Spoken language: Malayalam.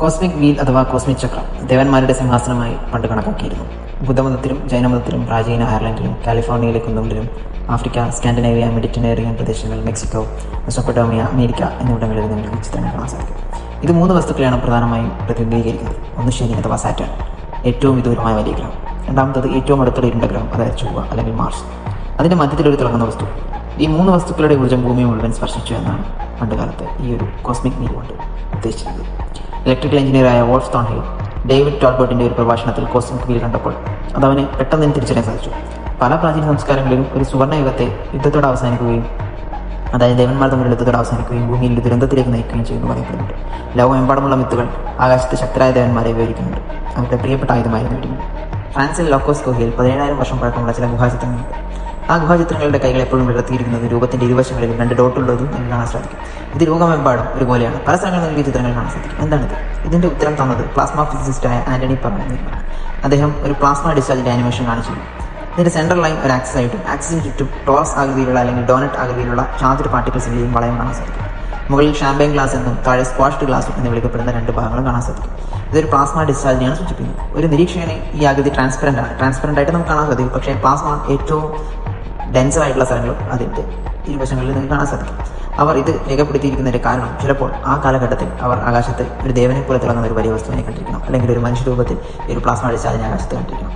കോസ്മിക് വീൽ അഥവാ കോസ്മിക് ചക്രം ദേവന്മാരുടെ സിംഹാസനമായി പണ്ട് കണക്കാക്കിയിരുന്നു. ബുദ്ധമതത്തിലും ജൈനമതത്തിലും പ്രാചീന അയർലൻഡിലും കാലിഫോർണിയയിലെ കുന്നുകളിലും ആഫ്രിക്ക, സ്കാൻഡിനേവിയ, മെഡിറ്ററേനിയൻ പ്രദേശങ്ങൾ, മെക്സിക്കോ, മെസോപ്പൊട്ടേമിയ, അമേരിക്ക എന്നിവിടങ്ങളിൽ നിന്ന് ഈ ചിത്രങ്ങൾ കാണാൻ സാധിക്കും. ഇത് 3 വസ്തുക്കളെയാണ് പ്രധാനമായും പ്രതിനിധീകരിക്കുന്നത്. ഒന്ന് ശനി അഥവാ സാറ്റേൺ, ഏറ്റവും വിദൂരമായ വലിയ ഗ്രഹം. രണ്ടാമത്തത് ഏറ്റവും അടുത്തുള്ള ഇരുണ്ട ഗ്രഹം, അതായത് ചൊവ്വ അല്ലെങ്കിൽ മാർസ്. അതിൻ്റെ മധ്യത്തിലൊരു തിളങ്ങുന്ന വസ്തു. ഈ 3 വസ്തുക്കളുടെ ഊർജ്ജം ഭൂമിയെ മുഴുവൻ സ്പർശിച്ചു എന്നാണ് പണ്ടുകാലത്ത് ഈ ഒരു കോസ്മിക് വീൽ കൊണ്ട് ഉദ്ദേശിച്ചത്. ഇലക്ട്രിക്കൽ എഞ്ചിനീയറായ വോൾഫ് തോൺഹിൽ ഡേവിഡ് ടോൾബർട്ടിൻ്റെ ഒരു പ്രഭാഷണത്തിൽ കോസ്മിക് വീൽ കണ്ടപ്പോൾ അതവന് പെട്ടെന്ന് തന്നെ തിരിച്ചറിയാൻ സാധിച്ചു. പല പ്രാചീന സംസ്കാരങ്ങളിലും ഒരു സുവർണ്ണയുഗത്തെ യുദ്ധത്തോടെ അവസാനിക്കുകയും, അതായത് ദേവന്മാർ തമ്മിലുള്ള യുദ്ധത്തോടെ അവസാനിക്കുകയും ഭൂമിയിൽ ഒരു ദുരന്തത്തിലേക്ക് നയിക്കുകയും ചെയ്യുന്നു പറയപ്പെടുന്നുണ്ട്. ലോകമെമ്പാടുമുള്ള മിത്തുകൾ ആകാശത്ത് ശക്തരായ ദേവന്മാരെ വിവരിക്കുന്നുണ്ട്. അവരുടെ പ്രിയപ്പെട്ട ആയുധമായിരുന്നു ഇടിമിന്നൽ. ഫ്രാൻസിൽ ലോക്കോസ് ഗുഹയിൽ 17,000 വർഷം പഴക്കമുള്ള ചില ഗുഹാചിത്രങ്ങളുണ്ട്. ആ ഗുഹാചിത്രങ്ങളുടെ കൈകൾ എപ്പോഴും വിടർത്തിയിരിക്കുന്നത് രൂപത്തിൻ്റെ ഇരുവശങ്ങളിലും 2 ഡോട്ടുള്ളതും നമുക്ക് കാണാൻ സാധിക്കും. ഇത് ലോകമെമ്പാടും ഒരുപോലെയാണ്. പല സ്ഥലങ്ങളിൽ നിന്ന് ഈ ചിത്രങ്ങൾ കാണാൻ സാധിക്കും. എന്താണിത്? ഇതിൻ്റെ ഉത്തരം തന്നത് പ്ലാസ്മ ഫിസിസിസ്റ്റായ ആന്റണി പറമ്പിലാണ്. അദ്ദേഹം ഒരു പ്ലാസ്മ ഡിസ്ചാർജിൻ്റെ ആനിമേഷൻ കാണിച്ചിരുന്നു. ഇതിൻ്റെ സെൻട്രൽ ലൈൻ ഒരു ആക്സിസ് ആയിട്ടും ആക്സിസിന് ചുറ്റും ടോറസ് ആകൃതിയിലുള്ള അല്ലെങ്കിൽ ഡോനറ്റ് ആകൃതിയിലുള്ള ചാർജ്ഡ് പാർട്ടിക്കിൾസിൻ്റെയും വളയം കാണാൻ സാധിക്കും. മുകളിൽ ഷാമ്പയിൻ ഗ്ലാസ് എന്നും താഴെ സ്ക്വാഷ്ഡ് ഗ്ലാസും എന്ന് വിളിക്കപ്പെടുന്ന 2 ഭാഗങ്ങളും കാണാൻ സാധിക്കും. ഇതൊരു പ്ലാസ്മ ഡിസ്ചാർജിനെയാണ് സൂചിപ്പിക്കുന്നത്. ഒരു നിരീക്ഷകനെ ഈ ആകൃതി ട്രാൻസ്പെറൻ്റ് ആയിട്ട് നമുക്ക് കാണാൻ സാധിക്കും. പക്ഷേ പ്ലാസ്മ ഏറ്റവും ഡെൻസർ ആയിട്ടുള്ള സ്ഥലങ്ങളും അതിൻ്റെ ഇരുവശങ്ങളിൽ നിങ്ങൾക്ക് കാണാൻ സാധിക്കും. അവർ ഇത് രേഖപ്പെടുത്തിയിരിക്കുന്നതിൻ്റെ കാരണം ചിലപ്പോൾ ആ കാലഘട്ടത്തിൽ അവർ ആകാശത്ത് ഒരു ദേവനെ പോലെ തിളങ്ങുന്ന ഒരു വലിയ വസ്തുവിനെ കണ്ടിരിക്കണം, അല്ലെങ്കിൽ ഒരു മനുഷ്യ രൂപത്തിൽ ഒരു പ്ലാസ്മ ഡിസ്ചാർജിനെ ആകാശത്ത് കണ്ടിരിക്കണം.